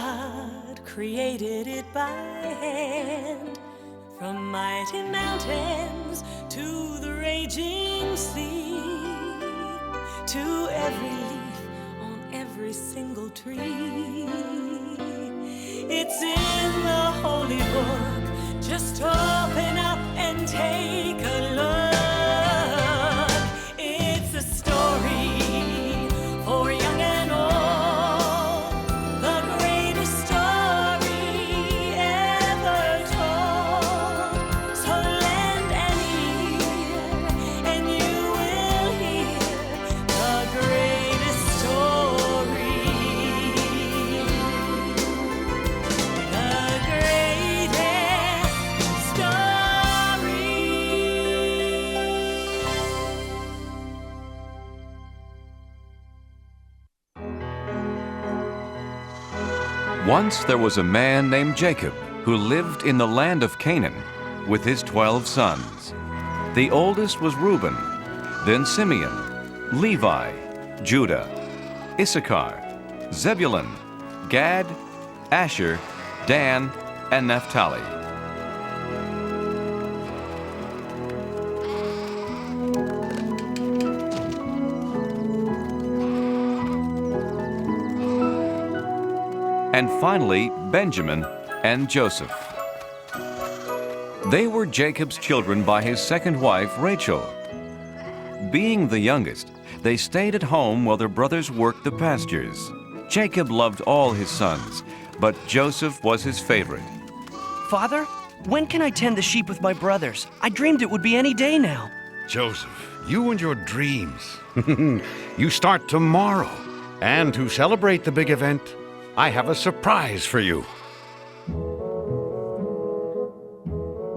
God created it by hand, from mighty mountains to the raging sea, to every leaf on every single tree. It's in the holy book. Just open up and take a look. It's a story for young and old, the greatest story ever told. So lend an ear and you will hear the greatest story. The greatest story. Once there was a man named Jacob who lived in the land of Canaan with his 12 sons. The oldest was Reuben, then Simeon, Levi, Judah, Issachar, Zebulun, Gad, Asher, Dan, and Naphtali. And finally, Benjamin and Joseph. They were Jacob's children by his second wife, Rachel. Being the youngest, they stayed at home while their brothers worked the pastures. Jacob loved all his sons, but Joseph was his favorite. Father, when can I tend the sheep with my brothers? I dreamed it would be any day now. Joseph, you and your dreams. You start tomorrow. And to celebrate the big event, I have a surprise for you.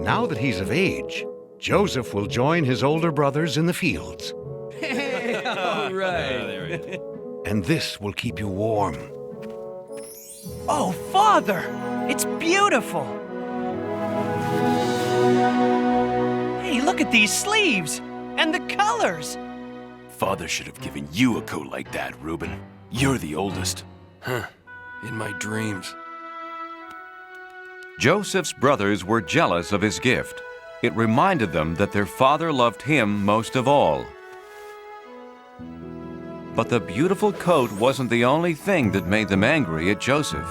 Now that he's of age, Joseph will join his older brothers in the fields. All right. And this will keep you warm. Oh, Father, it's beautiful. Hey, look at these sleeves and the colors. Father should have given you a coat like that, Reuben. You're the oldest. Huh. In my dreams. Joseph's brothers were jealous of his gift. It reminded them that their father loved him most of all. But the beautiful coat wasn't the only thing that made them angry at Joseph.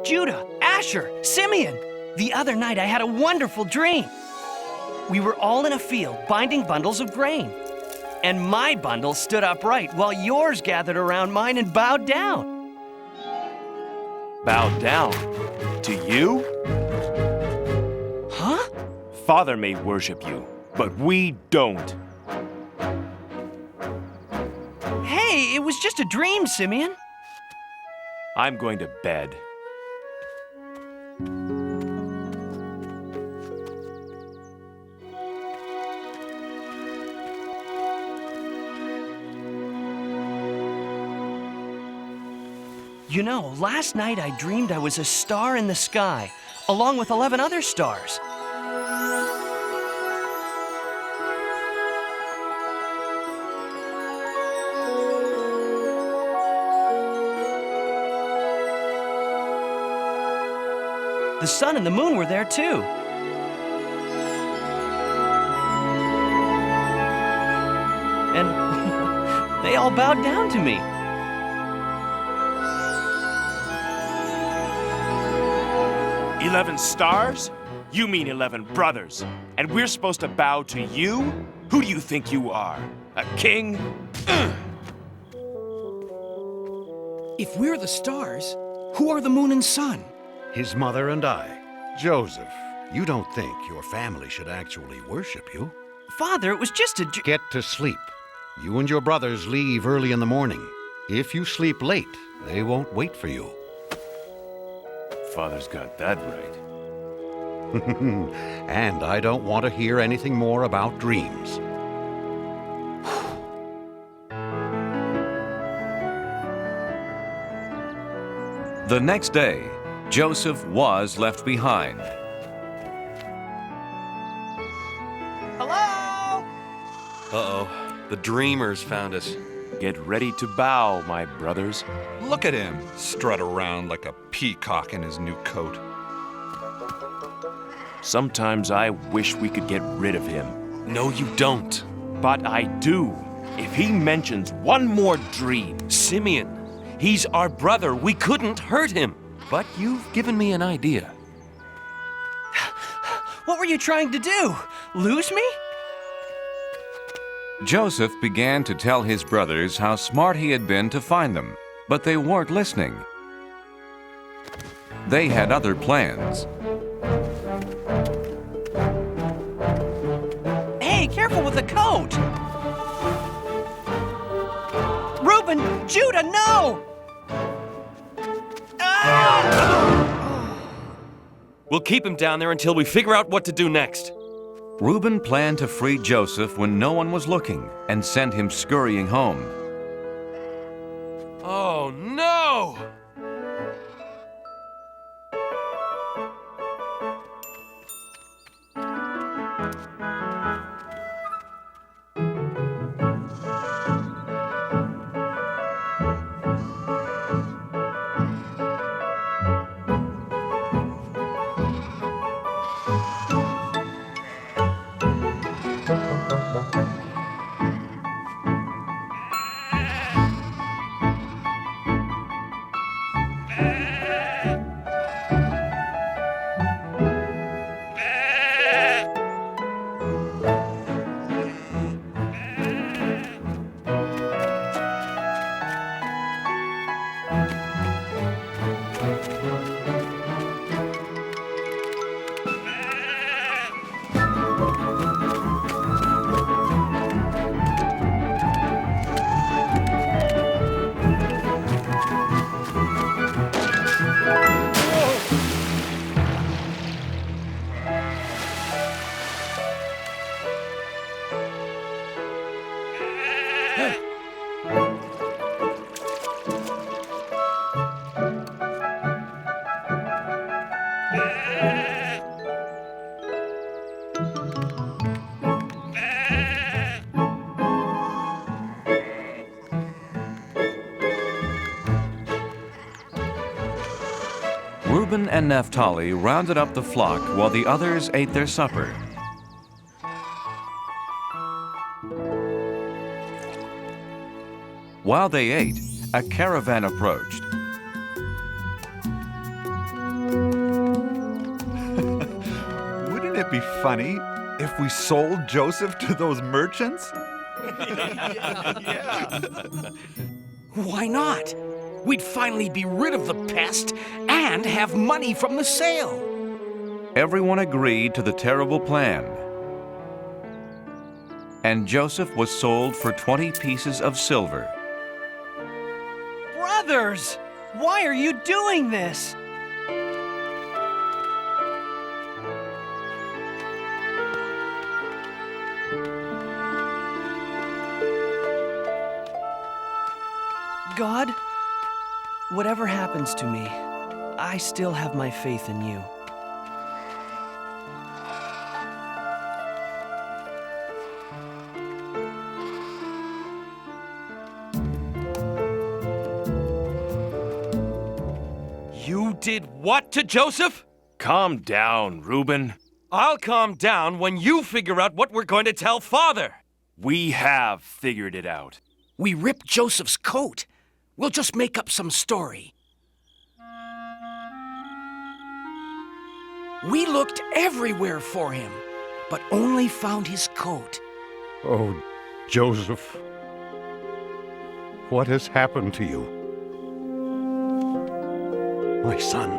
Judah, Asher, Simeon. The other night I had a wonderful dream. We were all in a field binding bundles of grain. And my bundle stood upright while yours gathered around mine and bowed down. Bowed down? To you? Huh? Father may worship you, but we don't. Hey, it was just a dream, Simeon. I'm going to bed. You know, last night I dreamed I was a star in the sky, along with 11 other stars. The sun and the moon were there too. And they all bowed down to me. "11 stars? You mean 11 brothers. And we're supposed to bow to you? Who do you think you are? A king?" If we're the stars, who are the moon and sun? His mother and I. Joseph, you don't think your family should actually worship you? Father, it was just a Get to sleep. You and your brothers leave early in the morning. If you sleep late, they won't wait for you. Father's got that right. And I don't want to hear anything more about dreams. The next day, Joseph was left behind. Hello? Uh-oh, the dreamers found us. Get ready to bow, my brothers. Look at him, strut around like a peacock in his new coat. Sometimes I wish we could get rid of him. No, you don't. But I do. If he mentions one more dream. Simeon, he's our brother. We couldn't hurt him. But you've given me an idea. What were you trying to do? Lose me? Joseph began to tell his brothers how smart he had been to find them, but they weren't listening. They had other plans. Hey, careful with the coat! Reuben, Judah, no! We'll keep him down there until we figure out what to do next. Reuben planned to free Joseph when no one was looking and send him scurrying home. Oh, no! Reuben and Naphtali rounded up the flock while the others ate their supper. While they ate, a caravan approached. Wouldn't it be funny if we sold Joseph to those merchants? Why not? We'd finally be rid of the pest and have money from the sale. Everyone agreed to the terrible plan. And Joseph was sold for 20 pieces of silver. Brothers, why are you doing this? God, whatever happens to me, I still have my faith in you. You did what to Joseph? Calm down, Reuben. I'll calm down when you figure out what we're going to tell Father. We have figured it out. We ripped Joseph's coat. We'll just make up some story. We looked everywhere for him, but only found his coat. Oh, Joseph, what has happened to you? My son.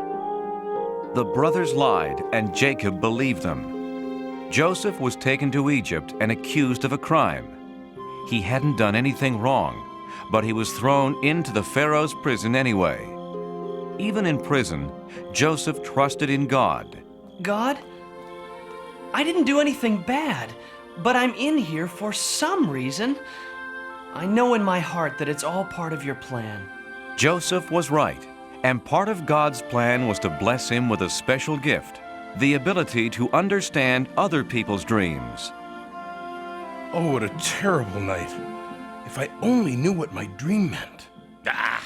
The brothers lied, and Jacob believed them. Joseph was taken to Egypt and accused of a crime. He hadn't done anything wrong, but he was thrown into the Pharaoh's prison anyway. Even in prison, Joseph trusted in God. God, I didn't do anything bad, but I'm in here for some reason. I know in my heart that it's all part of your plan. Joseph was right, and part of God's plan was to bless him with a special gift, the ability to understand other people's dreams. Oh, what a terrible night. If I only knew what my dream meant. Ah,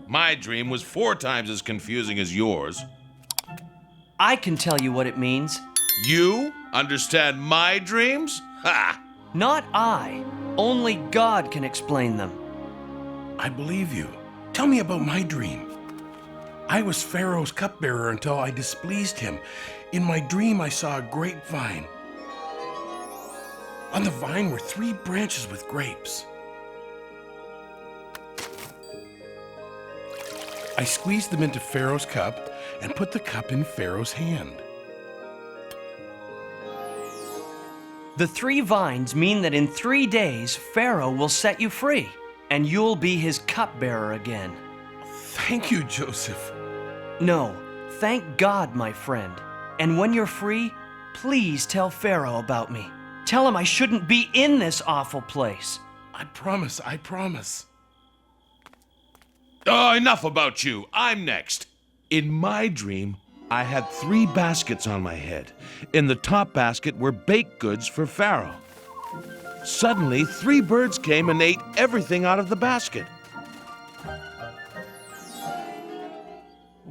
my dream was 4 times as confusing as yours. I can tell you what it means. You understand my dreams? Ha! Not I. Only God can explain them. I believe you. Tell me about my dream. I was Pharaoh's cupbearer until I displeased him. In my dream, I saw a grapevine. On the vine were 3 branches with grapes. I squeezed them into Pharaoh's cup and put the cup in Pharaoh's hand. The 3 vines mean that in 3 days, Pharaoh will set you free, and you'll be his cupbearer again. Thank you, Joseph. No, thank God, my friend. And when you're free, please tell Pharaoh about me. Tell him I shouldn't be in this awful place. I promise, I promise. Oh, enough about you. I'm next. In my dream, I had 3 baskets on my head. In the top basket were baked goods for Pharaoh. Suddenly, 3 birds came and ate everything out of the basket.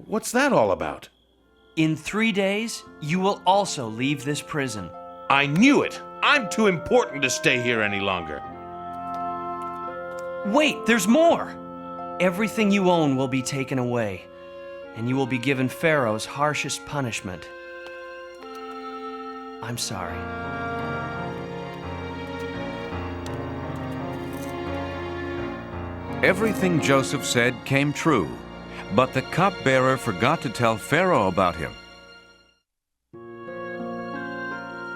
What's that all about? In 3 days, you will also leave this prison. I knew it. I'm too important to stay here any longer. Wait, there's more. Everything you own will be taken away, and you will be given Pharaoh's harshest punishment. I'm sorry. Everything Joseph said came true, but the cupbearer forgot to tell Pharaoh about him.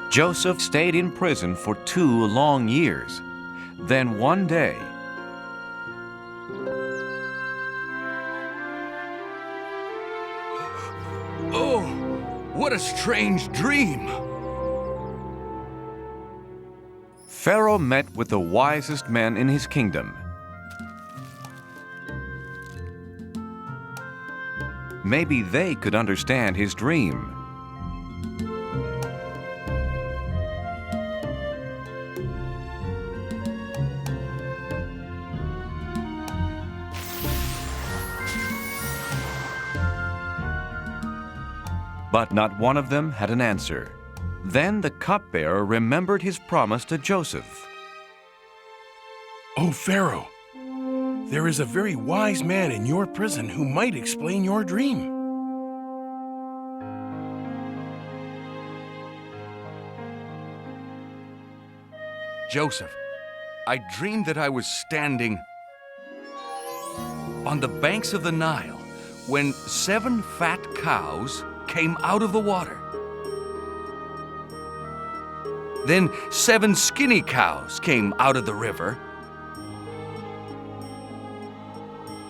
Joseph stayed in prison for 2 long years. Then one day, Oh, what a strange dream. Pharaoh met with the wisest men in his kingdom. Maybe they could understand his dream. But not one of them had an answer. Then the cupbearer remembered his promise to Joseph. Oh, Pharaoh, there is a very wise man in your prison who might explain your dream. Joseph, I dreamed that I was standing on the banks of the Nile when 7 fat cows came out of the water. Then 7 skinny cows came out of the river.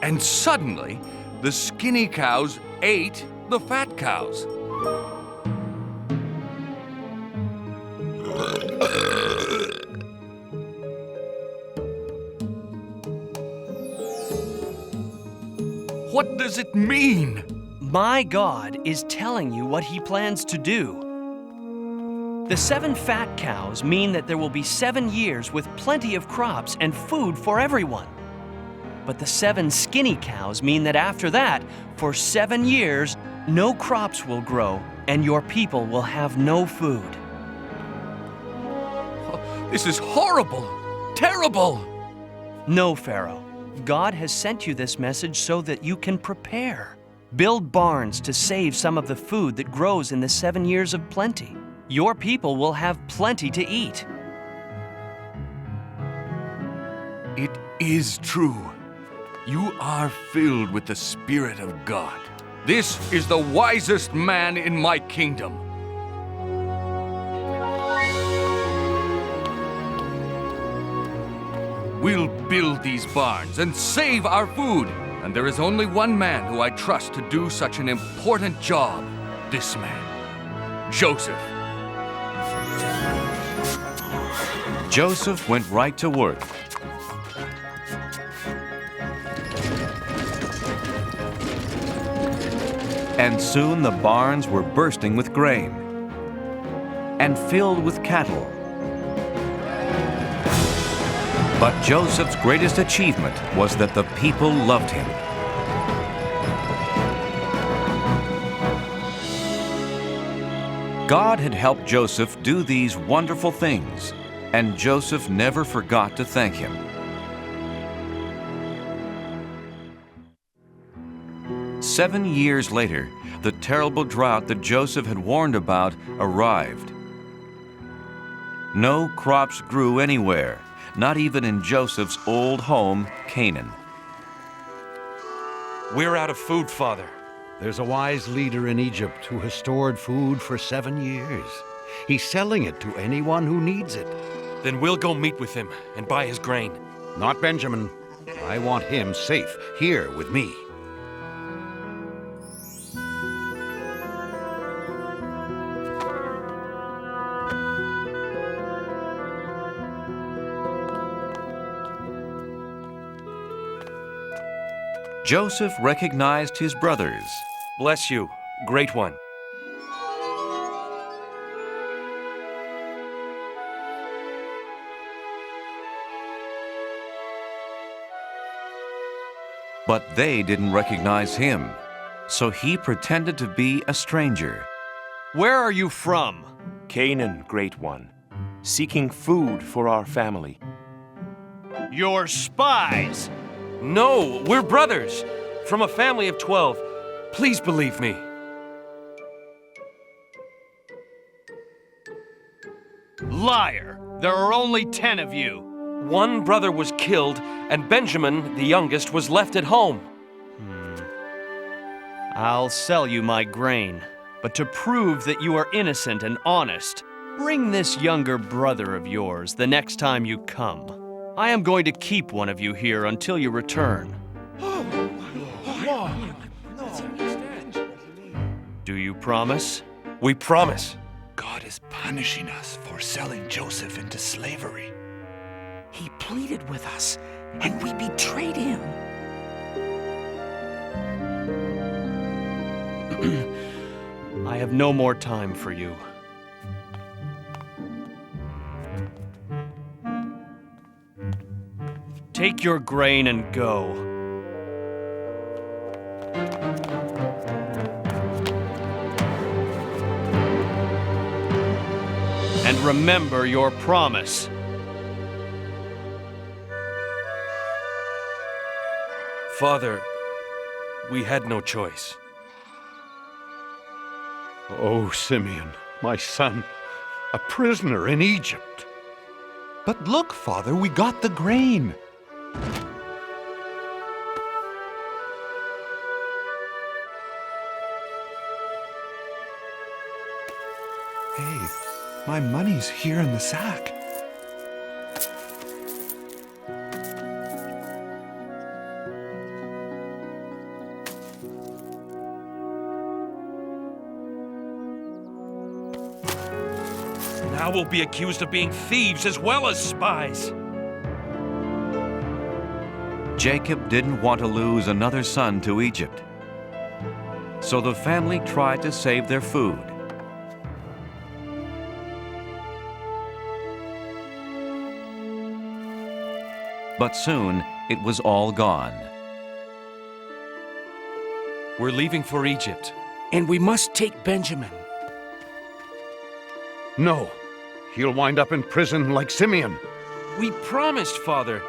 And suddenly, the skinny cows ate the fat cows. What does it mean? My God is telling you what he plans to do. The 7 fat cows mean that there will be 7 years with plenty of crops and food for everyone. But the 7 skinny cows mean that after that, for 7 years, no crops will grow and your people will have no food. This is horrible, terrible. No, Pharaoh. God has sent you this message so that you can prepare. Build barns to save some of the food that grows in the 7 years of plenty. Your people will have plenty to eat. It is true. You are filled with the Spirit of God. This is the wisest man in my kingdom. We'll build these barns and save our food. And there is only one man who I trust to do such an important job. This man, Joseph. Joseph went right to work. And soon the barns were bursting with grain and filled with cattle. But Joseph's greatest achievement was that the people loved him. God had helped Joseph do these wonderful things, and Joseph never forgot to thank him. Seven years later, the terrible drought that Joseph had warned about arrived. No crops grew anywhere, not even in Joseph's old home, Canaan. We're out of food, Father. There's a wise leader in Egypt who has stored food for 7 years. He's selling it to anyone who needs it. Then we'll go meet with him and buy his grain. Not Benjamin. I want him safe here with me. Joseph recognized his brothers. Bless you, great one. But they didn't recognize him, so he pretended to be a stranger. Where are you from? Canaan, great one, seeking food for our family. You're spies! No, we're brothers, from a family of 12. Please believe me. Liar! There are only 10 of you. One brother was killed, and Benjamin, the youngest, was left at home. I'll sell you my grain, but to prove that you are innocent and honest, bring this younger brother of yours the next time you come. I am going to keep one of you here until you return. Do you promise? We promise. God is punishing us for selling Joseph into slavery. He pleaded with us, and we betrayed him. I have no more time for you. Take your grain and go. And remember your promise. Father, we had no choice. Oh, Simeon, my son, a prisoner in Egypt. But look, Father, we got the grain. Hey, my money's here in the sack. Now we'll be accused of being thieves as well as spies. Jacob didn't want to lose another son to Egypt, so the family tried to save their food. But soon, it was all gone. We're leaving for Egypt. And we must take Benjamin. No, he'll wind up in prison like Simeon. We promised, Father.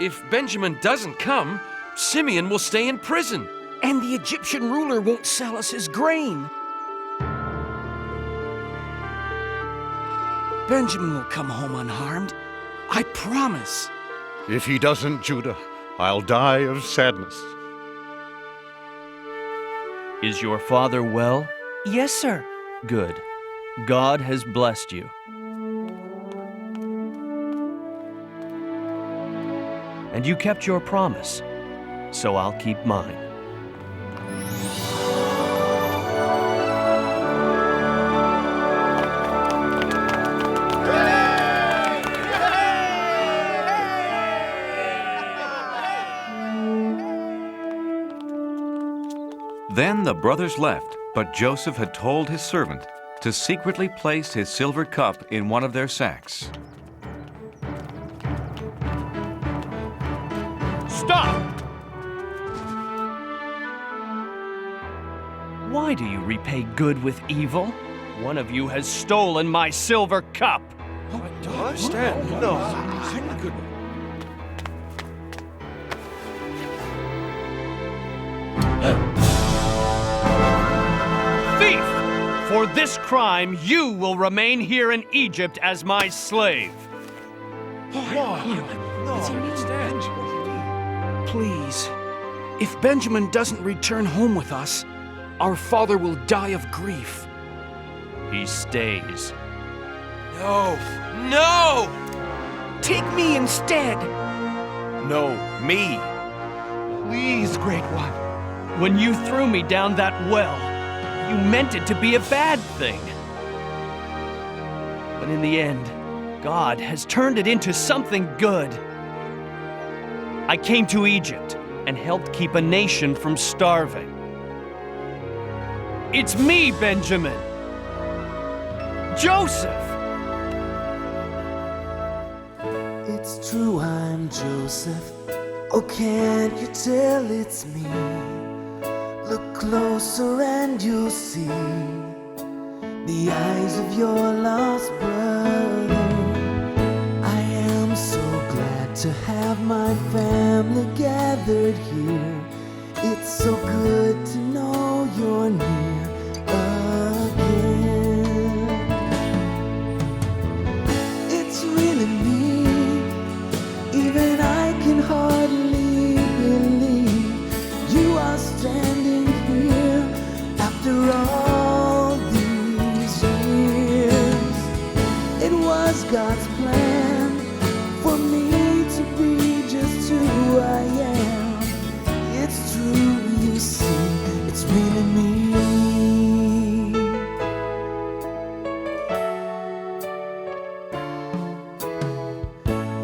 If Benjamin doesn't come, Simeon will stay in prison. And the Egyptian ruler won't sell us his grain. Benjamin will come home unharmed. I promise. If he doesn't, Judah, I'll die of sadness. Is your father well? Yes, sir. Good. God has blessed you. And you kept your promise, so I'll keep mine. Then the brothers left, but Joseph had told his servant to secretly place his silver cup in one of their sacks. Why do you repay good with evil? One of you has stolen my silver cup. Thief! For this crime, you will remain here in Egypt as my slave. Please, if Benjamin doesn't return home with us, our father will die of grief. He stays. No! No! Take me instead. No, me. Please, Great One. When you threw me down that well, you meant it to be a bad thing. But in the end, God has turned it into something good. I came to Egypt and helped keep a nation from starving. It's me, Benjamin! Joseph! It's true, I'm Joseph. Oh, can't you tell it's me? Look closer and you'll see the eyes of your lost brother. I am so glad to have my family gathered here. It's so good to know you're near again. It's really me, even I can hardly believe you are standing here after all these years. It was God's plan for me to be just who I am. It's true, you see, it's really me.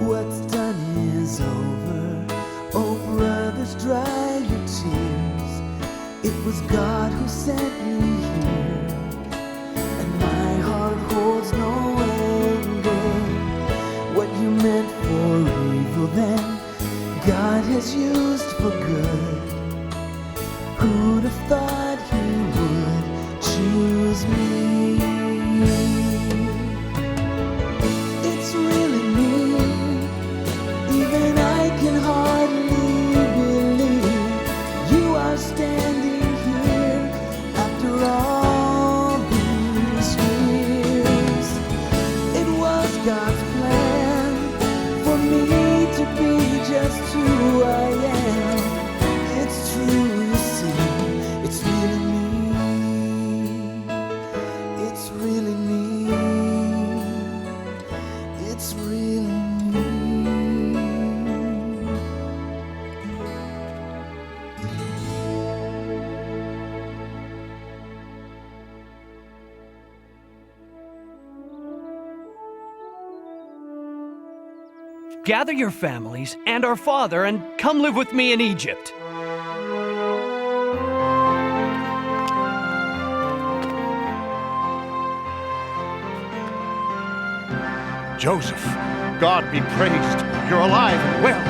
What's done is over. Oh, brothers, dry your tears. It was God who sent me here, and my heart holds no anger. What you meant for evil then, God has used for good. Who'd have thought he would choose me? It's really me, even I can hardly believe you are standing here after all these years. It was God's plan for me to be just who I am. It's true, you see, it's really me. It's really me. It's really me. Gather your families and our father and come live with me in Egypt. Joseph, God be praised. You're alive and well.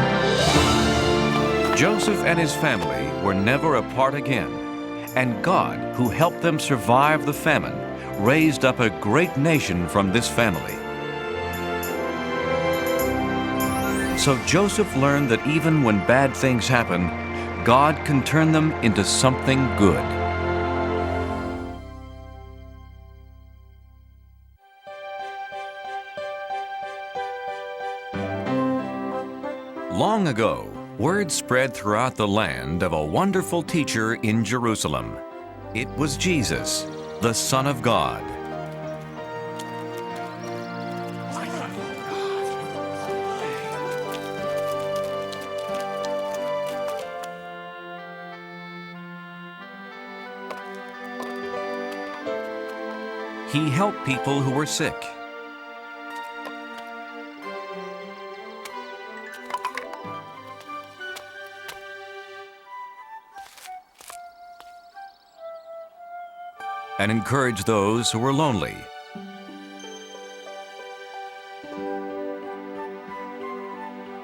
Joseph and his family were never apart again, and God, who helped them survive the famine, raised up a great nation from this family. So Joseph learned that even when bad things happen, God can turn them into something good. Long ago, word spread throughout the land of a wonderful teacher in Jerusalem. It was Jesus, the Son of God. He helped people who were sick. And encouraged those who were lonely.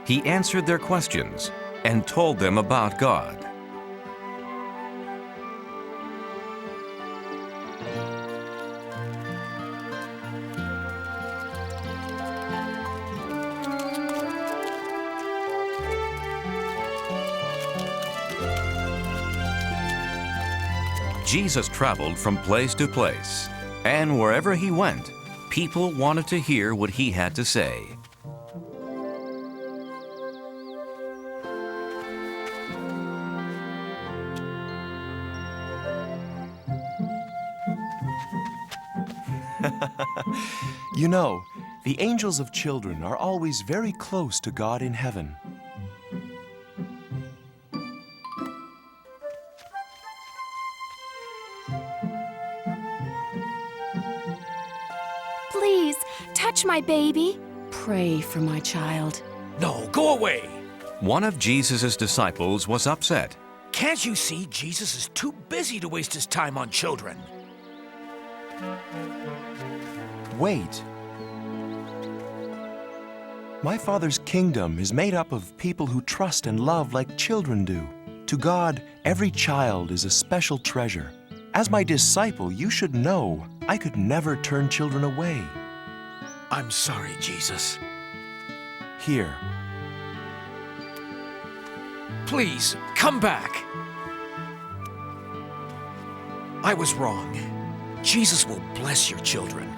He answered their questions and told them about God. Jesus traveled from place to place, and wherever he went, people wanted to hear what he had to say. You know, the angels of children are always very close to God in heaven. Please, touch my baby. Pray for my child. No, go away. One of Jesus' disciples was upset. Can't you see Jesus is too busy to waste his time on children? Wait. My Father's kingdom is made up of people who trust and love like children do. To God, every child is a special treasure. As my disciple, you should know I could never turn children away. I'm sorry, Jesus. Here. Please, come back. I was wrong. Jesus will bless your children.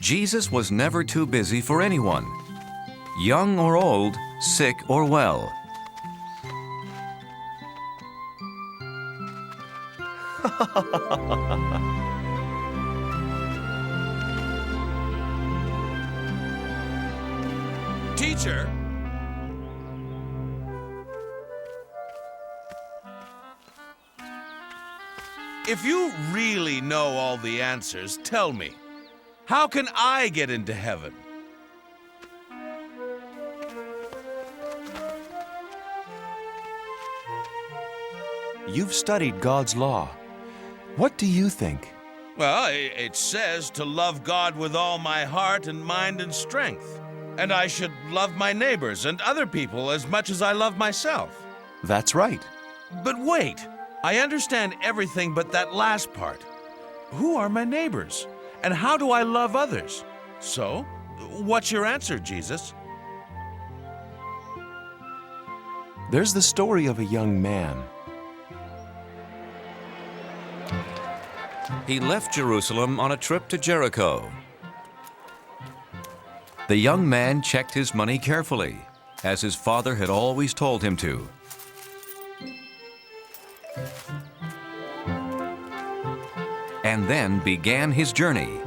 Jesus was never too busy for anyone, young or old, sick or well. Teacher! If you really know all the answers, tell me, how can I get into heaven? You've studied God's law. What do you think? Well, it says to love God with all my heart and mind and strength. And I should love my neighbors and other people as much as I love myself. That's right. But wait, I understand everything but that last part. Who are my neighbors? And how do I love others? So, what's your answer, Jesus? There's the story of a young man. He left Jerusalem on a trip to Jericho. The young man checked his money carefully, as his father had always told him to. And then began his journey.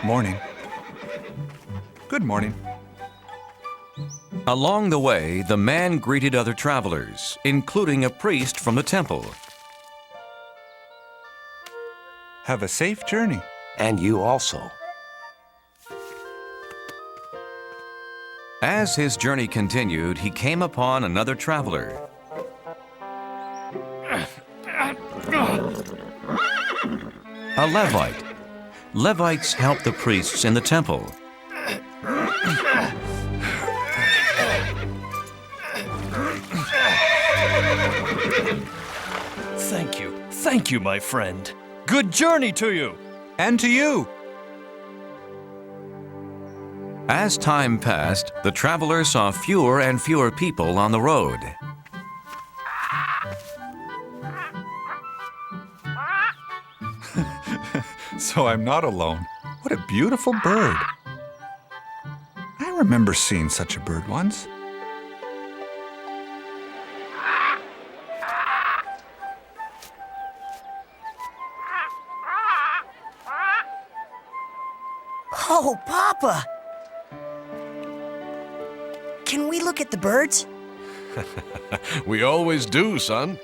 Morning. Good morning. Along the way, the man greeted other travelers, including a priest from the temple. Have a safe journey. And you also. As his journey continued, he came upon another traveler. A Levite. Levites helped the priests in the temple. Thank you, my friend. Good journey to you. And to you. As time passed, the traveler saw fewer and fewer people on the road. So I'm not alone. What a beautiful bird. I remember seeing such a bird once. Oh, Papa! Can we look at the birds? We always do, son.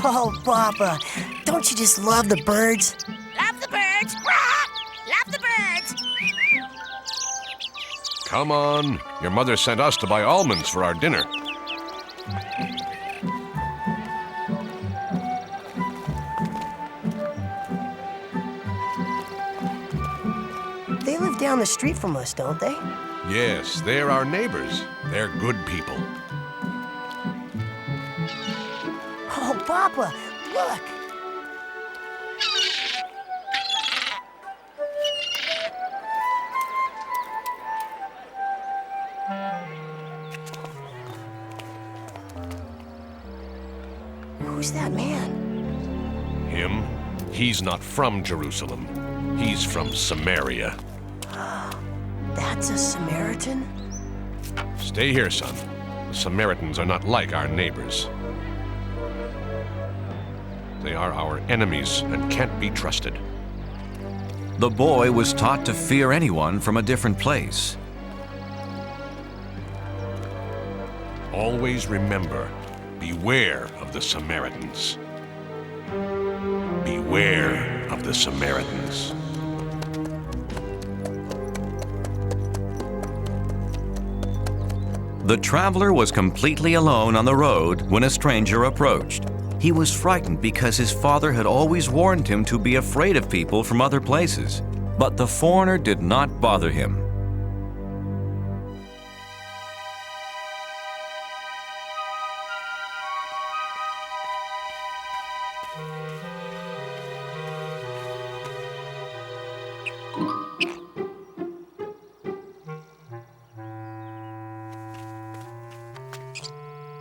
Oh, Papa, don't you just love the birds? Love the birds! Love the birds! Come on. Your mother sent us to buy almonds for our dinner. They live down the street from us, don't they? Yes, they're our neighbors. They're good people. Oh, Papa, look! Who's that man? Him? He's not from Jerusalem. He's from Samaria. That's a Samaritan? Stay here, son. The Samaritans are not like our neighbors. They are our enemies and can't be trusted. The boy was taught to fear anyone from a different place. Always remember, beware of the Samaritans. Beware of the Samaritans. The traveler was completely alone on the road when a stranger approached. He was frightened because his father had always warned him to be afraid of people from other places. But the foreigner did not bother him.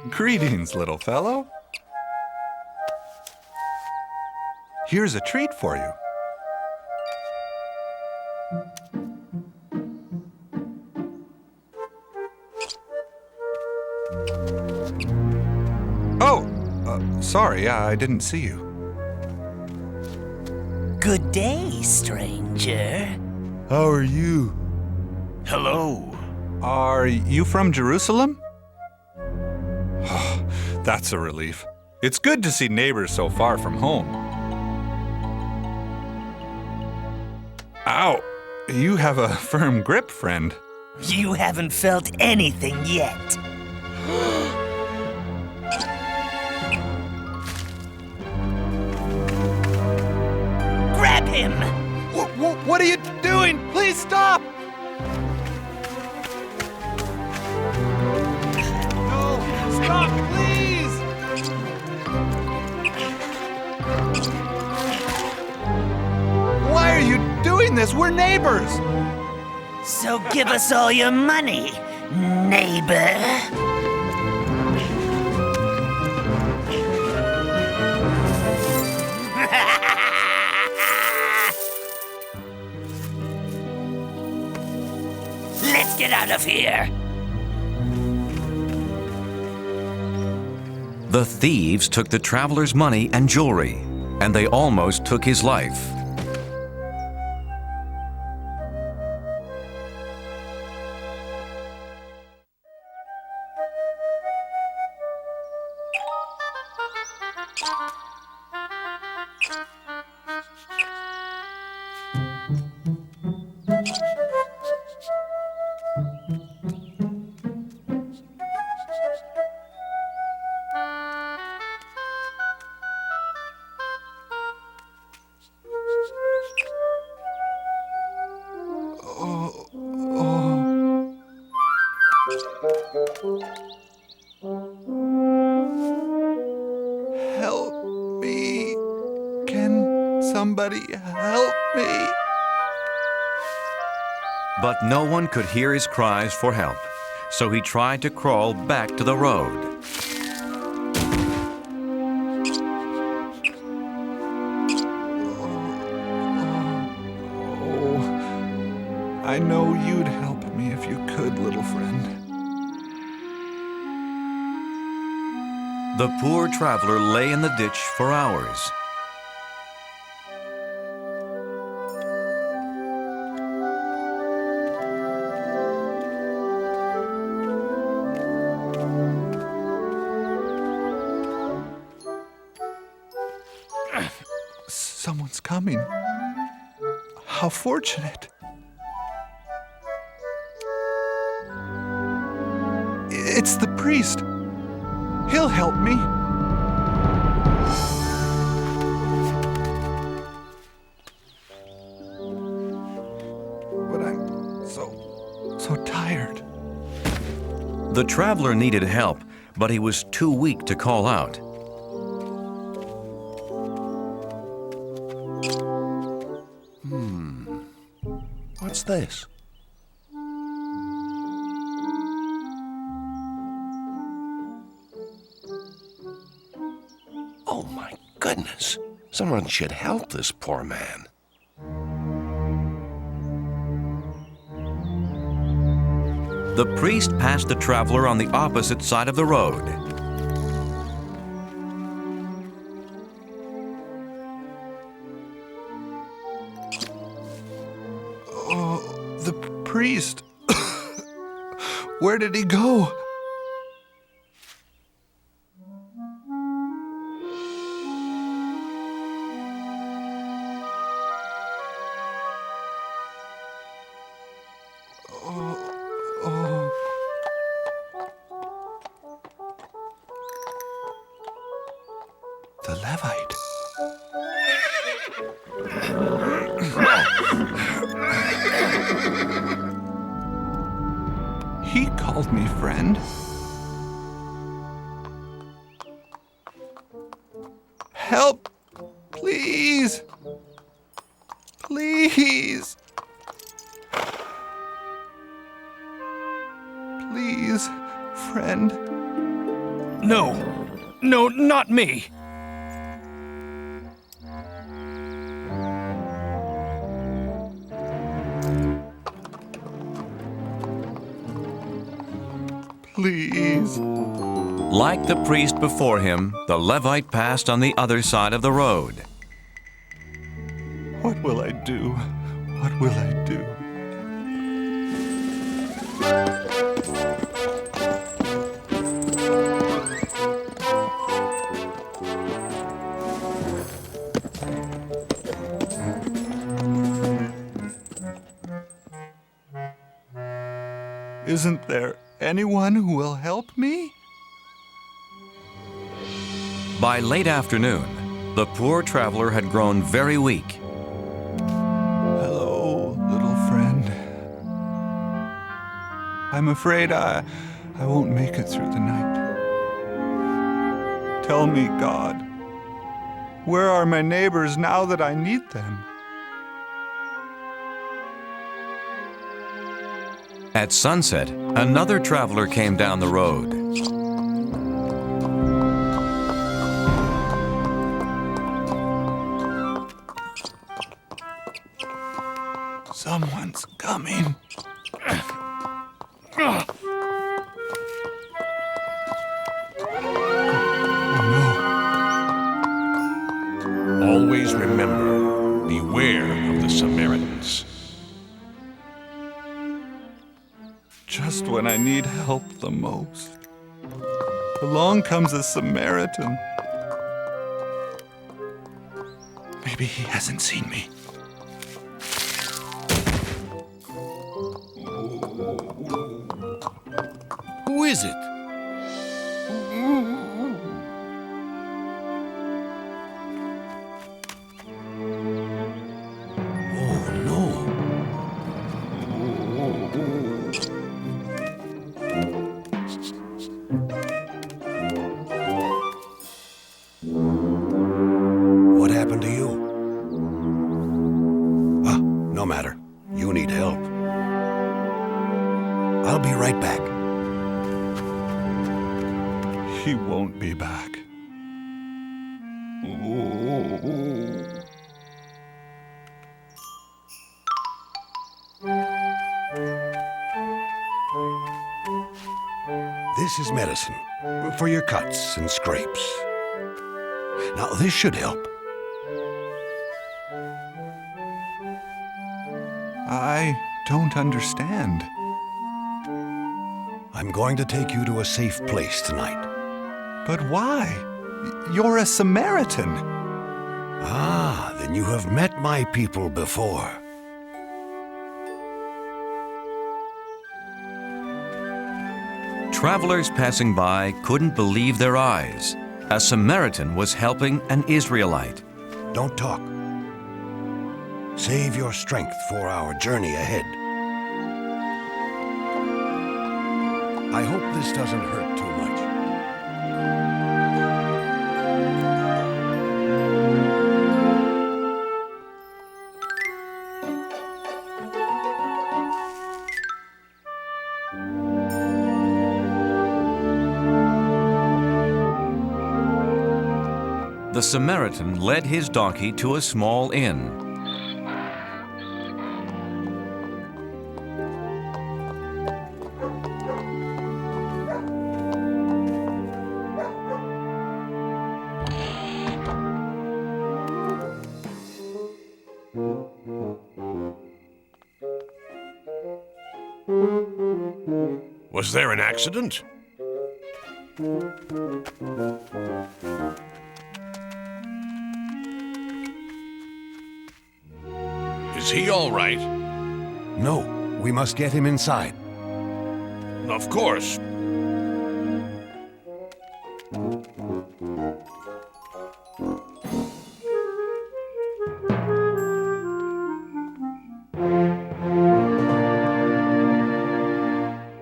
Greetings, little fellow. Here's a treat for you. Oh, sorry, I didn't see you. Good day, stranger. How are you? Hello. Are you from Jerusalem? That's a relief. It's good to see neighbors so far from home. Ow! You have a firm grip, friend. You haven't felt anything yet. Grab him! What are you doing? Please stop! No! Stop, please! Why are you doing this? We're neighbors! So give us all your money, neighbor. Let's get out of here. The thieves took the traveler's money and jewelry, and they almost took his life. Help me. Can somebody help me? But no one could hear his cries for help, so he tried to crawl back to the road. I know you'd help me if you could, little friend. The poor traveler lay in the ditch for hours. Someone's coming. How fortunate. It's the priest. He'll help me. But I'm so tired. The traveler needed help, but he was too weak to call out. What's this? Oh my goodness! Someone should help this poor man. The priest passed the traveler on the opposite side of the road. Oh, the priest. Where did he go? The Levite. He called me friend. Help! Please! Please! Please, friend. No, not me. Please. Like the priest before him, the Levite passed on the other side of the road. What will I do? What will I do? Isn't there anyone who will help me? By late afternoon, the poor traveler had grown very weak. Hello, little friend. I'm afraid I won't make it through the night. Tell me, God, where are my neighbors now that I need them? At sunset, another traveler came down the road. Someone's coming. Always remember, beware of the Samaritans. Just when I need help the most, along comes a Samaritan. Maybe he hasn't seen me. Who is it? What happened to you? Ah, no matter. You need help. I'll be right back. He won't be back. This is medicine for your cuts and scrapes. Now, this should help. I don't understand. I'm going to take you to a safe place tonight. But why? You're a Samaritan. Ah, then you have met my people before. travelers passing by couldn't believe their eyes. A Samaritan was helping an Israelite. Don't talk. Save your strength for our journey ahead. I hope this doesn't hurt too much. The Samaritan led his donkey to a small inn. Was there an accident? Is he all right? No, we must get him inside. Of course.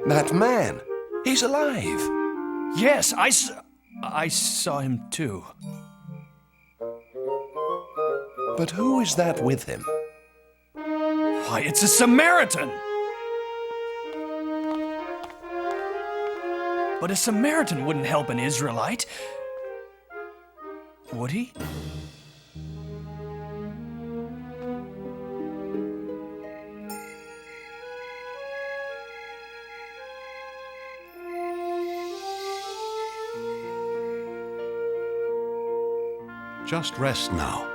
That man, he's alive. Yes, I saw him too. But who is that with him? Why, it's a Samaritan! But a Samaritan wouldn't help an Israelite. Would he? Just rest now.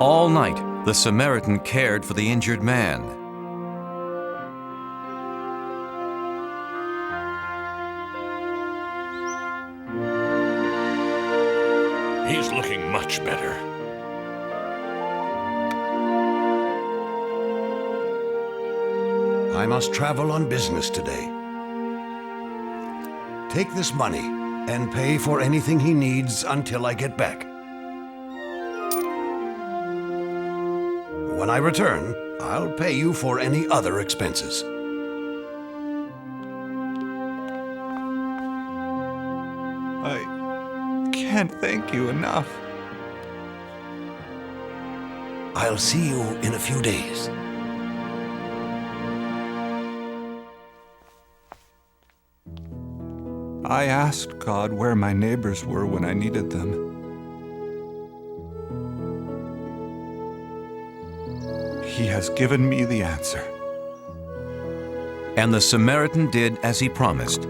All night, the Samaritan cared for the injured man. He's looking much better. I must travel on business today. Take this money and pay for anything he needs until I get back. When I return, I'll pay you for any other expenses. I can't thank you enough. I'll see you in a few days. I asked God where my neighbors were when I needed them. He has given me the answer. And the Samaritan did as he promised.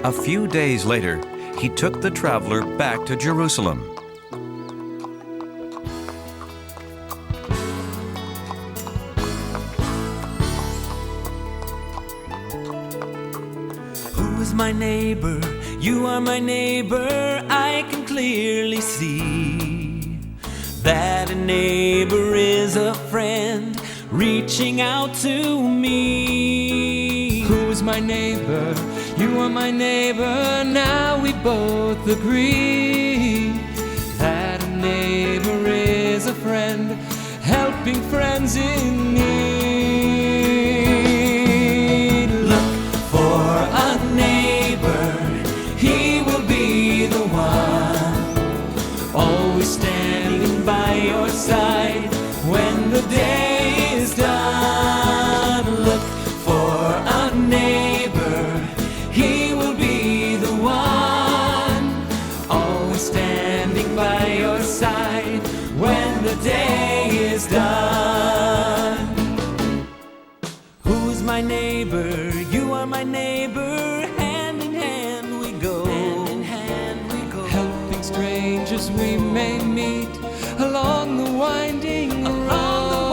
A few days later, he took the traveler back to Jerusalem. Who is my neighbor? You are my neighbor. I can clearly see that a neighbor is a friend reaching out to me. Who's my neighbor? You are my neighbor. Now we both agree that a neighbor is a friend helping friends in need. Look for a neighbor. He will be the one, always standing by your side when the day is done. Look for a neighbor. He will be the one, always standing by your side when the day is done. Who's my neighbor? You are my neighbor. Hand in hand we go. Hand in hand we go. Helping strangers we may meet along the winding road.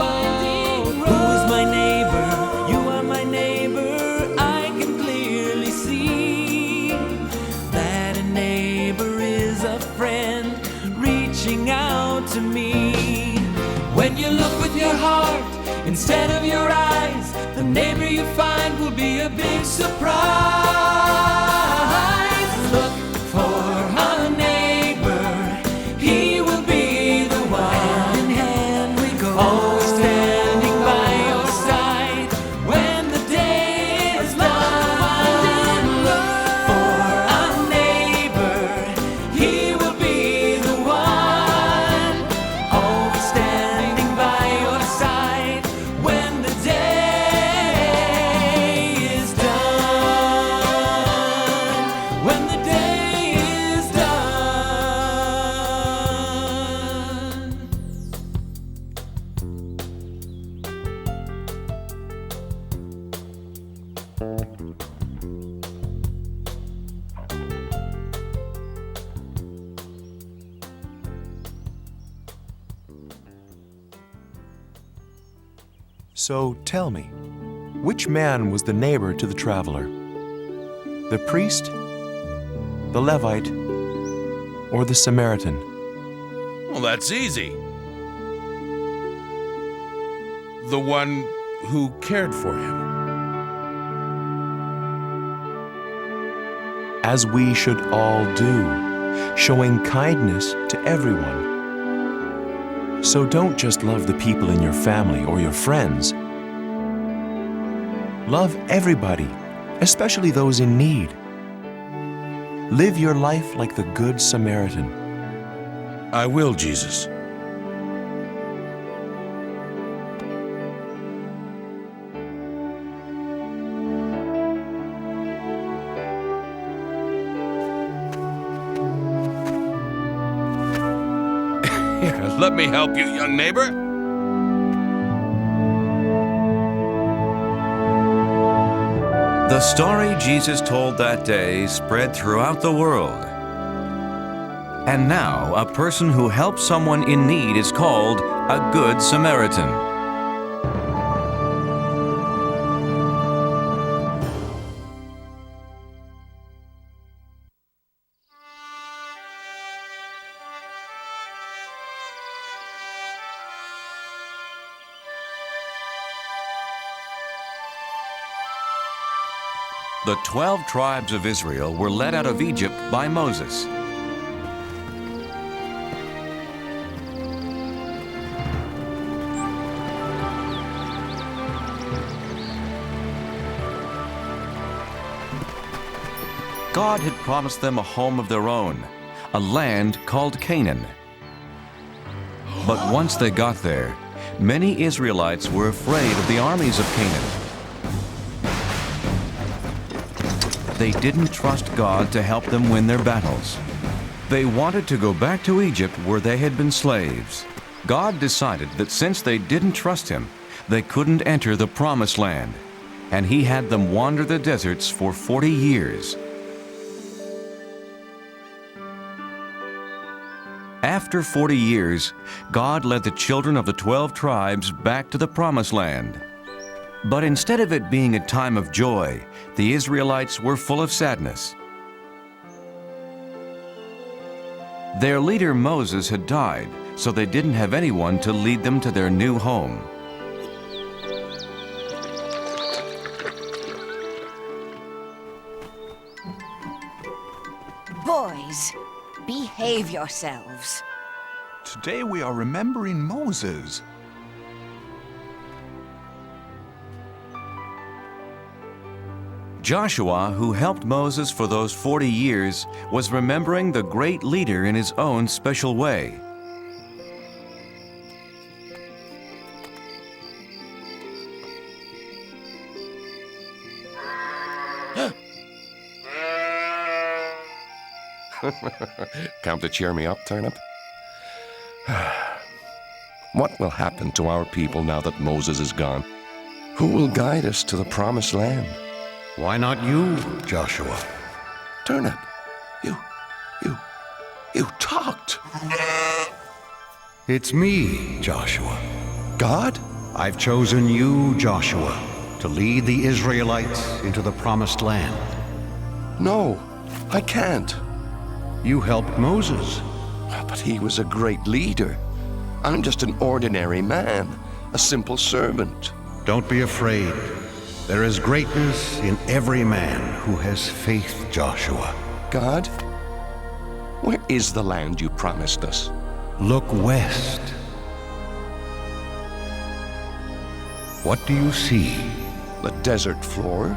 Who's my neighbor? You are my neighbor. I can clearly see that a neighbor is a friend When you look with your heart instead of your eyes, the neighbor you find will be a big surprise. Look for a neighbor, he will be the one. Hand in hand we go, always standing by your side when the day is done. Look for a neighbor, he will be the one. Always standing by your side when the day is done. When the day is done. So tell me, which man was the neighbor to the traveler? The priest, the Levite, or the Samaritan? Well, that's easy. The one who cared for him. As we should all do, showing kindness to everyone. So don't just love the people in your family or your friends. Love everybody, especially those in need. Live your life like the Good Samaritan. I will, Jesus. Here, let me help you, young neighbor. The story Jesus told that day spread throughout the world. And now, a person who helps someone in need is called a Good Samaritan. The 12 tribes of Israel were led out of Egypt by Moses. God had promised them a home of their own, a land called Canaan. But once they got there, many Israelites were afraid of the armies of Canaan. They didn't trust God to help them win their battles. They wanted to go back to Egypt where they had been slaves. God decided that since they didn't trust Him, they couldn't enter the Promised Land, and He had them wander the deserts for 40 years. After 40 years, God led the children of the 12 tribes back to the Promised Land. But instead of it being a time of joy, the Israelites were full of sadness. Their leader Moses had died, so they didn't have anyone to lead them to their new home. Boys, behave yourselves. Today we are remembering Moses. Joshua, who helped Moses for those 40 years, was remembering the great leader in his own special way. Come to cheer me up, Turnip? What will happen to our people now that Moses is gone? Who will guide us to the Promised Land? Why not you, Joshua? Turnip, you talked. It's me, Joshua. God? I've chosen you, Joshua, to lead the Israelites into the Promised Land. No, I can't. You helped Moses. But he was a great leader. I'm just an ordinary man, a simple servant. Don't be afraid. There is greatness in every man who has faith, Joshua. God, where is the land you promised us? Look west. What do you see? The desert floor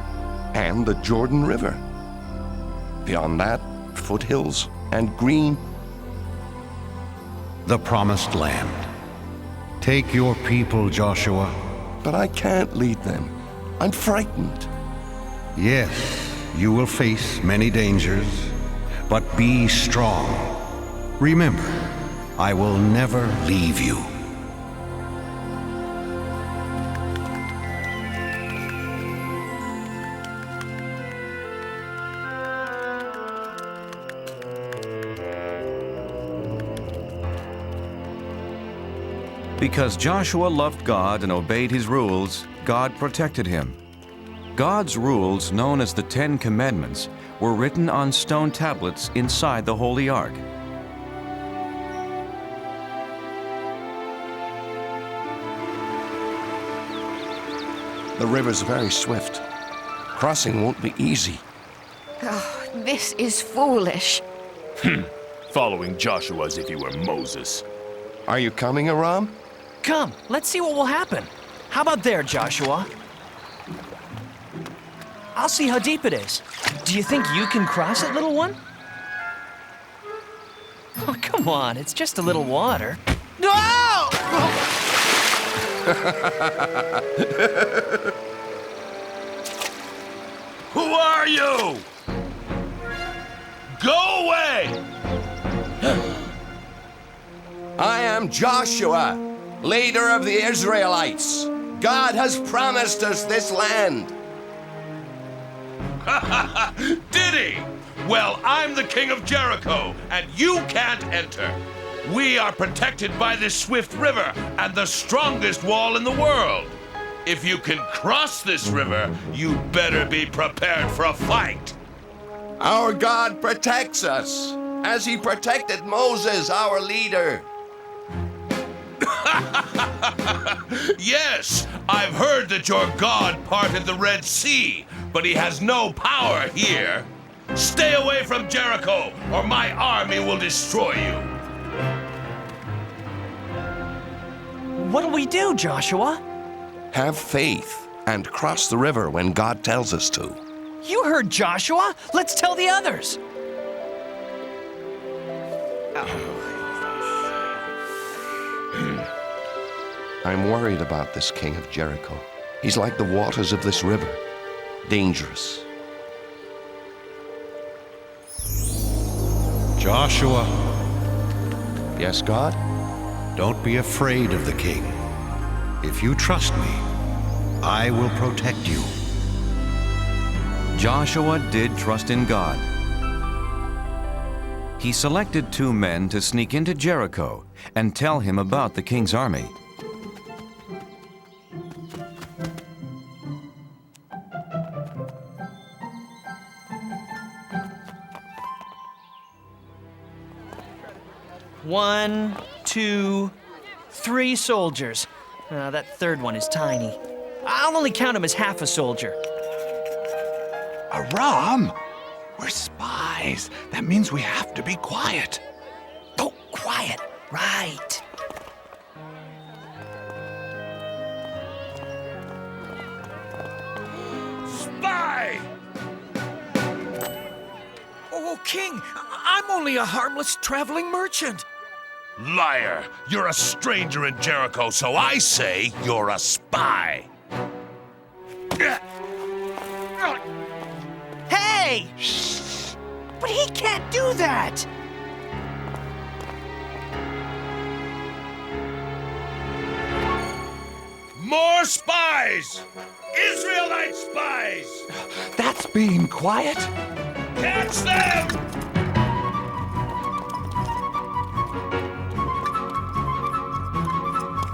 and the Jordan River. Beyond that, foothills and green. The promised land. Take your people, Joshua. But I can't lead them. I'm frightened. Yes, you will face many dangers, but be strong. Remember, I will never leave you. Because Joshua loved God and obeyed his rules, God protected him. God's rules, known as the 10 Commandments, were written on stone tablets inside the Holy Ark. The river's very swift. Crossing won't be easy. Oh, this is foolish. Following Joshua as if he were Moses. Are you coming, Aram? Come, let's see what will happen. How about there, Joshua? I'll see how deep it is. Do you think you can cross it, little one? Oh, come on, it's just a little water. No! Who are you? Go away! I am Joshua, leader of the Israelites. God has promised us this land. Did he? Well, I'm the king of Jericho, and you can't enter. We are protected by this swift river and the strongest wall in the world. If you can cross this river, you better be prepared for a fight. Our God protects us, as he protected Moses, our leader. Yes, I've heard that your God parted the Red Sea, but he has no power here. Stay away from Jericho, or my army will destroy you. What'll we do, Joshua? Have faith and cross the river when God tells us to. You heard Joshua. Let's tell the others. I'm worried about this king of Jericho. He's like the waters of this river, dangerous. Joshua. Yes, God? Don't be afraid of the king. If you trust me, I will protect you. Joshua did trust in God. He selected 2 men to sneak into Jericho and tell him about the king's army. One, 2, 3 soldiers. That third one is tiny. I'll only count him as half a soldier. Aram! We're spies. That means we have to be quiet. Oh, quiet. Right. Spy! Oh, King, I'm only a harmless traveling merchant. Liar! You're a stranger in Jericho, so I say you're a spy. Hey! Shh! But he can't do that! More spies! Israelite spies! That's being quiet. Catch them!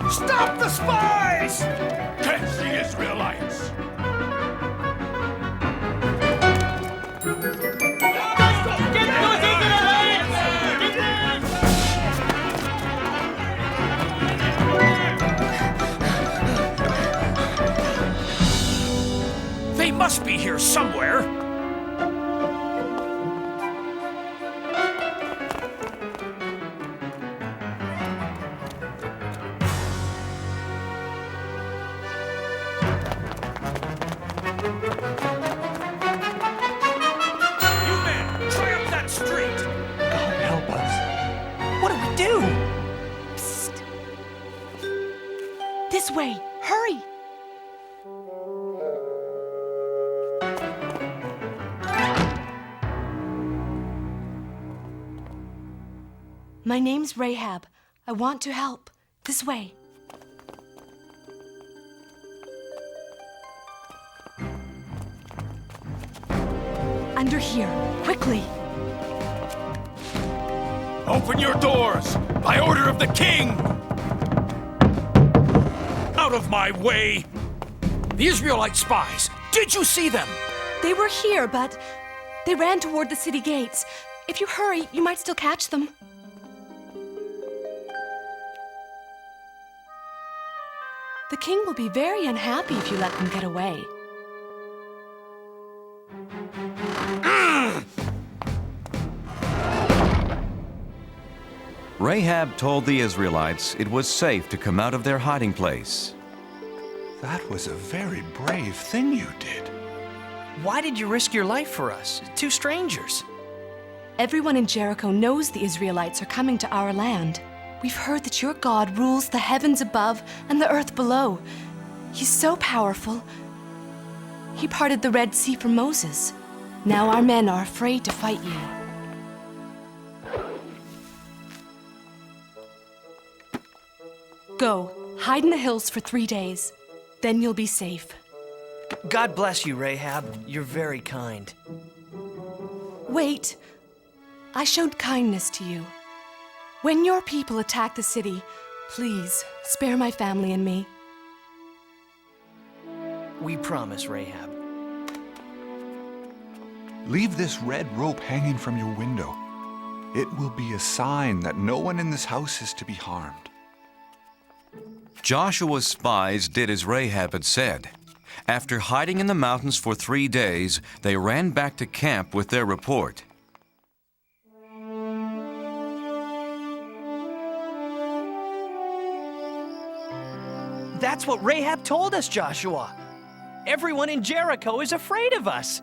Stop the spies! Catch the Israelites! must be here somewhere. This way! Hurry! My name's Rahab. I want to help. This way. Under here, quickly. Open your doors! By order of the king! Out of my way! The Israelite spies! Did you see them? They were here, but they ran toward the city gates. If you hurry, you might still catch them. The king will be very unhappy if you let them get away. Rahab told the Israelites it was safe to come out of their hiding place. That was a very brave thing you did. Why did you risk your life for us? Two strangers. Everyone in Jericho knows the Israelites are coming to our land. We've heard that your God rules the heavens above and the earth below. He's so powerful. He parted the Red Sea for Moses. Now our men are afraid to fight you. Go, hide in the hills for 3 days. Then you'll be safe. God bless you, Rahab. You're very kind. Wait. I showed kindness to you. When your people attack the city, please spare my family and me. We promise, Rahab. Leave this red rope hanging from your window. It will be a sign that no one in this house is to be harmed. Joshua's spies did as Rahab had said. After hiding in the mountains for 3 days, they ran back to camp with their report. That's what Rahab told us, Joshua. Everyone in Jericho is afraid of us.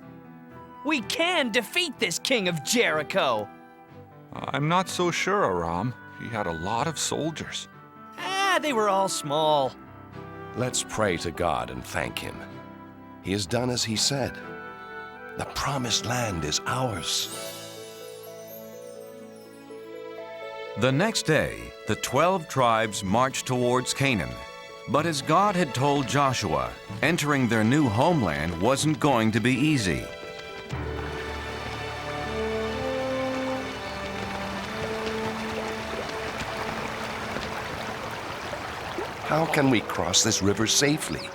We can defeat this king of Jericho. I'm not so sure, Aram. He had a lot of soldiers. They were all small. Let's pray to God and thank Him. He has done as He said. The promised land is ours. The next day, the 12 tribes marched towards Canaan. But as God had told Joshua, entering their new homeland wasn't going to be easy. How can we cross this river safely?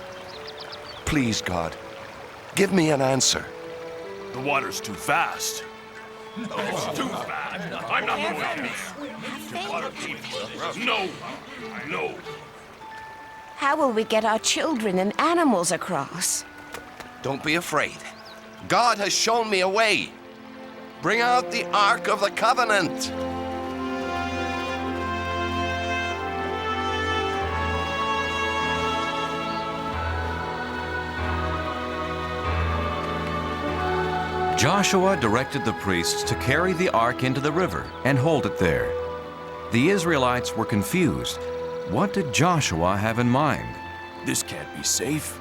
Please, God, give me an answer. The water's too fast. It's too fast. I'm not going this. No. No. How will we get our children and animals across? Don't be afraid. God has shown me a way. Bring out the Ark of the Covenant. Joshua directed the priests to carry the ark into the river and hold it there. The Israelites were confused. What did Joshua have in mind? This can't be safe.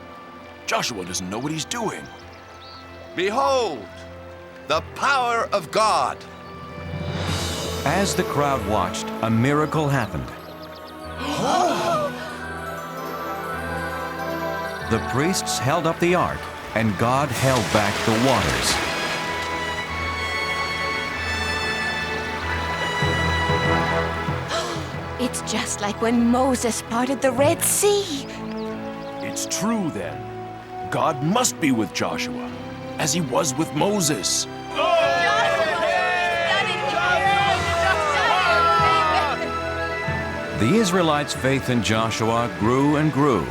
Joshua doesn't know what he's doing. Behold, the power of God. As the crowd watched, a miracle happened. The priests held up the ark, and God held back the waters. It's just like when Moses parted the Red Sea. It's true, then. God must be with Joshua, as he was with Moses. The Israelites' faith in Joshua grew and grew.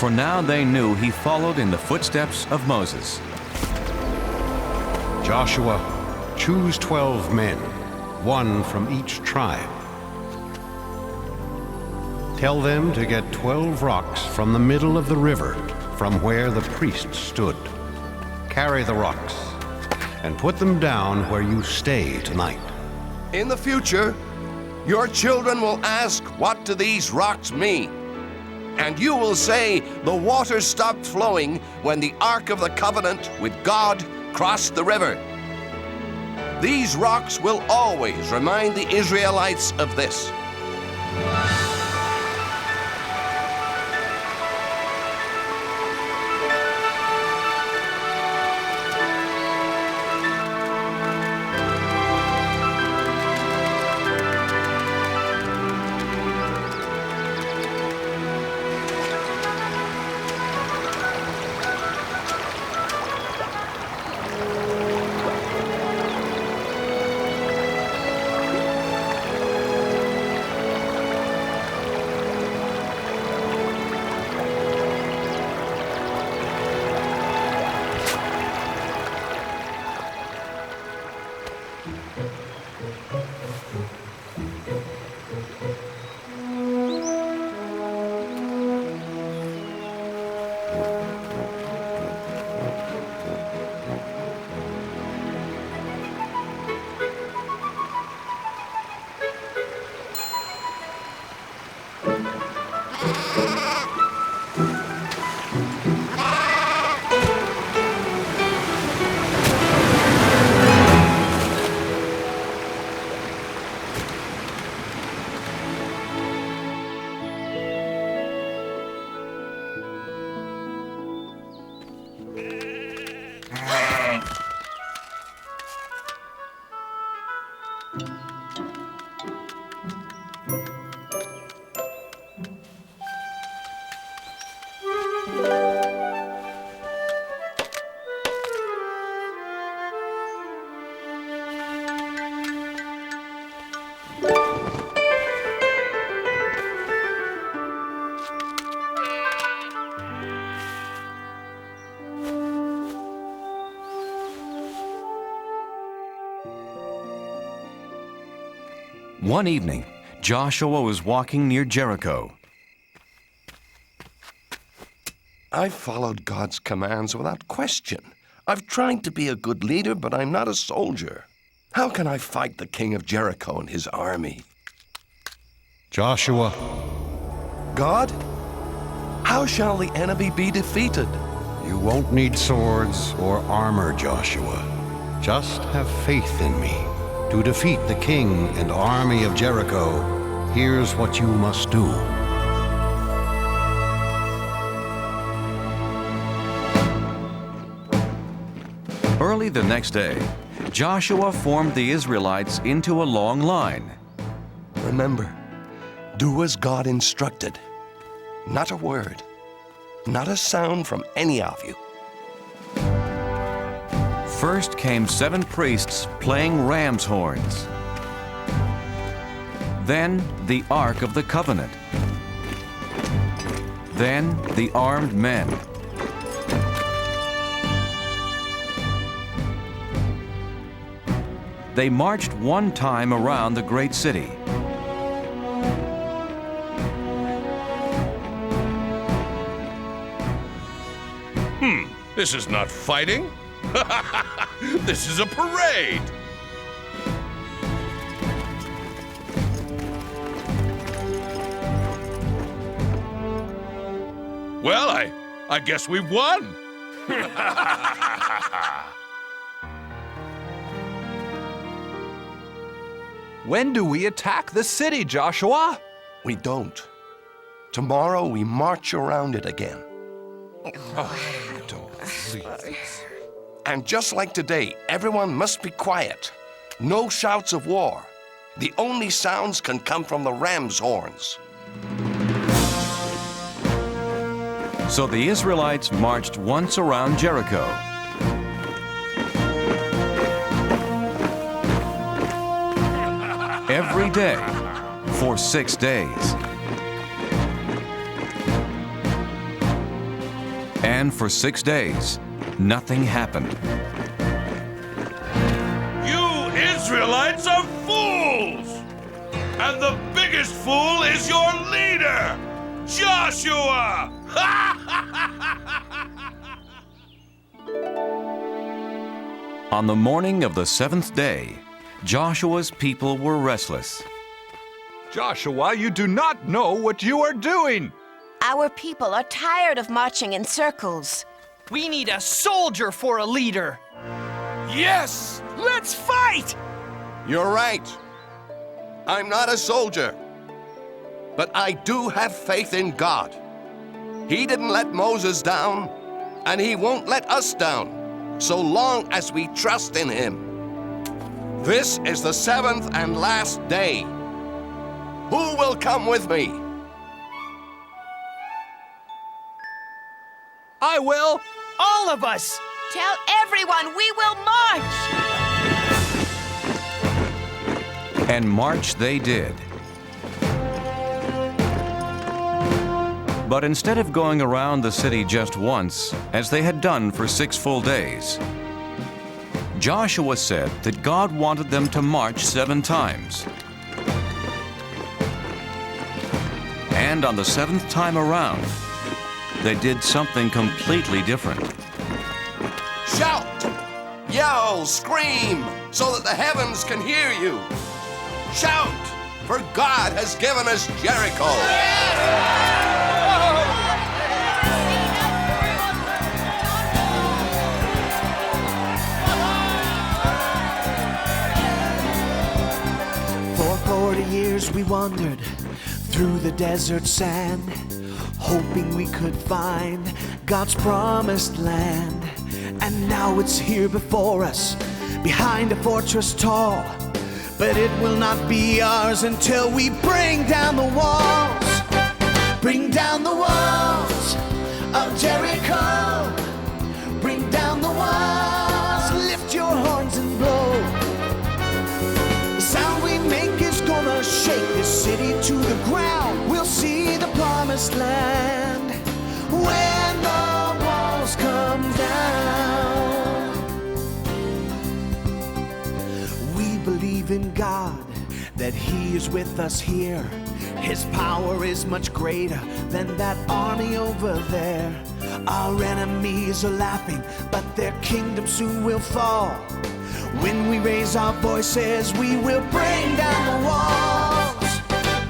for now they knew he followed in the footsteps of Moses. Joshua, choose 12 men, one from each tribe. Tell them to get 12 rocks from the middle of the river, from where the priests stood. Carry the rocks and put them down where you stay tonight. In the future, your children will ask, "What do these rocks mean?" And you will say, "The water stopped flowing when the Ark of the Covenant with God crossed the river." These rocks will always remind the Israelites of this. One evening, Joshua was walking near Jericho. I've followed God's commands without question. I've tried to be a good leader, but I'm not a soldier. How can I fight the king of Jericho and his army? Joshua. God? How shall the enemy be defeated? You won't need swords or armor, Joshua. Just have faith in me. To defeat the king and army of Jericho, here's what you must do. Early the next day, Joshua formed the Israelites into a long line. Remember, do as God instructed. Not a word, not a sound from any of you. First came 7 priests playing ram's horns. Then the Ark of the Covenant. Then the armed men. They marched one time around the great city. This is not fighting. This is a parade. Well, I guess we've won. When do we attack the city, Joshua? We don't. Tomorrow we march around it again. And just like today, everyone must be quiet. No shouts of war. The only sounds can come from the ram's horns. So the Israelites marched once around Jericho. Every day for 6 days. And for 6 days, nothing happened. You Israelites are fools! And the biggest fool is your leader, Joshua! On the morning of the 7th day, Joshua's people were restless. Joshua, you do not know what you are doing. Our people are tired of marching in circles. We need a soldier for a leader. Yes! Let's fight! You're right. I'm not a soldier. But I do have faith in God. He didn't let Moses down, and he won't let us down, so long as we trust in him. This is the 7th and last day. Who will come with me? I will. All of us. Tell everyone we will march. And march they did. But instead of going around the city just once, as they had done for 6 full days, Joshua said that God wanted them to march 7 times. And on the 7th time around, they did something completely different. Shout, yell, scream, so that the heavens can hear you. Shout, for God has given us Jericho. For 40 years we wandered through the desert sand, hoping we could find God's promised land. And now it's here before us, behind a fortress tall. But it will not be ours until we bring down the walls. Bring down the walls of Jericho. Bring down the walls, lift your horns and blow. The sound we make is gonna shake this city to the ground. We'll see the promised land when the walls come down. We believe in God, that He is with us here. His power is much greater than that army over there. Our enemies are laughing, but their kingdom soon will fall. When we raise our voices, we will bring down the walls.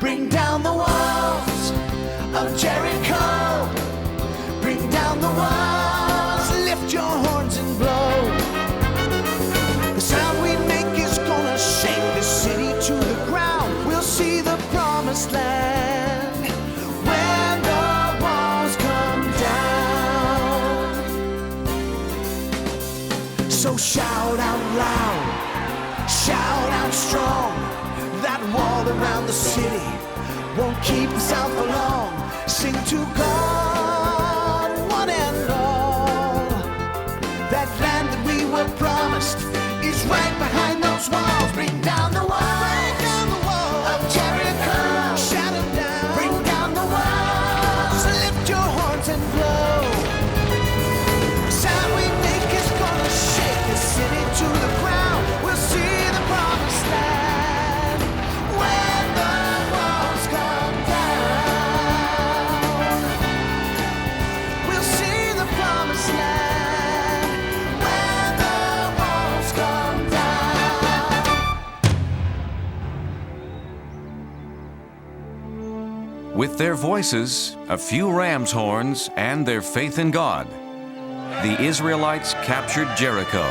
Bring down the walls of Jericho. Bring down the walls, lift your horns and blow. The sound we make is gonna shake this city to the ground. We'll see the promised land when the walls come down. So shout out loud, shout out strong. That wall around the city won't keep us out for long. Sing to God, one and all. That land that we were promised is right behind those walls. Bring down the walls of Jericho. Shout it down. Bring down the walls. Lift your horns and blow. The sound we make is gonna shake the city to the ground. We'll see the promised land when the walls come down. We'll see the promised land when the walls come down. With their voices, a few ram's horns, and their faith in God, the Israelites captured Jericho.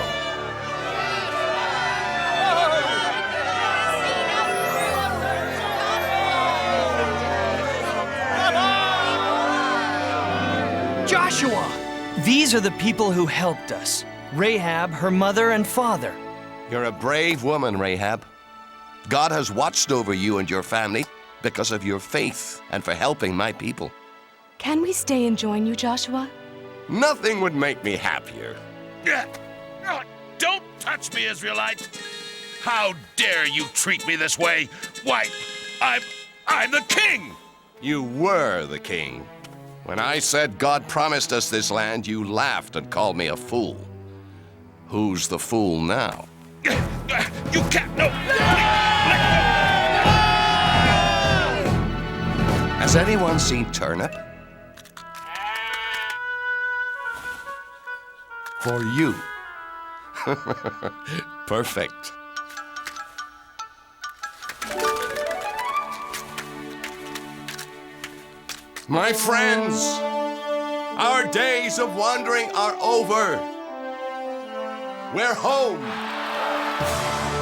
Joshua! These are the people who helped us. Rahab, her mother and father. You're a brave woman, Rahab. God has watched over you and your family because of your faith and for helping my people. Can we stay and join you, Joshua? Nothing would make me happier. Don't touch me, Israelite! How dare you treat me this way? Why, I'm the king! You were the king. When I said God promised us this land, you laughed and called me a fool. Who's the fool now? You can't, no! Has anyone seen Turnip? For you. Perfect. My friends, our days of wandering are over. We're home.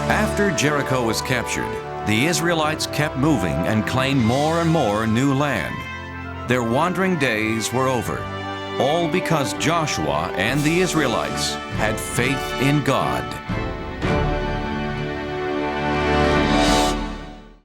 After Jericho was captured, the Israelites kept moving and claimed more and more new land. Their wandering days were over, all because Joshua and the Israelites had faith in God.